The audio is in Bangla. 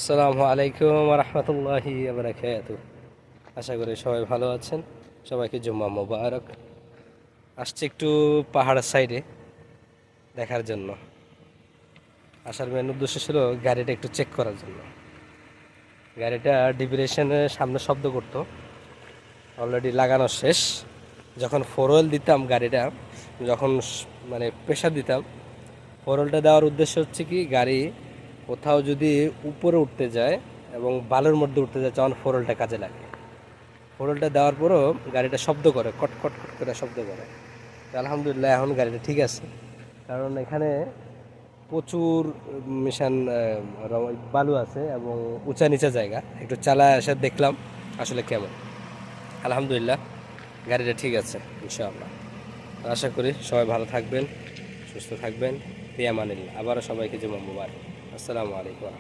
আসসালামু আলাইকুম রহমতুল্লাহি বারাকাতু। আশা করি সবাই ভালো আছেন। সবাইকে জুম্মা মোবারক। আসছি একটু পাহাড়ের সাইডে দেখার জন্য। আসার মেন উদ্দেশ্য ছিল গাড়িটা একটু চেক করার জন্য। গাড়িটা ডিভিয়েশনের সামনে শব্দ করতো, অলরেডি লাগানো শেষ। যখন ফোর হুইল দিতাম গাড়িটা, যখন মানে প্রেশার দিতাম, ফোর হুইলটা দেওয়ার উদ্দেশ্য হচ্ছে কি, গাড়ি কোথাও যদি উপরে উঠতে যায় এবং বালুর মধ্যে উঠতে যায় তখন ফোর হুইলটা কাজে লাগে। ফোর হুইলটা দেওয়ার পরও গাড়িটা শব্দ করে, কট কট কট করে শব্দ করে। তো আলহামদুলিল্লাহ এখন গাড়িটা ঠিক আছে, কারণ এখানে প্রচুর মিশান বালু আছে এবং উঁচা নিচা জায়গা। একটু চালায় এসে দেখলাম আসলে কেমন। আলহামদুলিল্লাহ গাড়িটা ঠিক আছে ইনশাআল্লাহ। আশা করি সবাই ভালো থাকবেন, সুস্থ থাকবেন। ফি আমানিল্লাহ। আবারও সবাইকে জুমা মুবারক। আসসালামু আলাইকুম।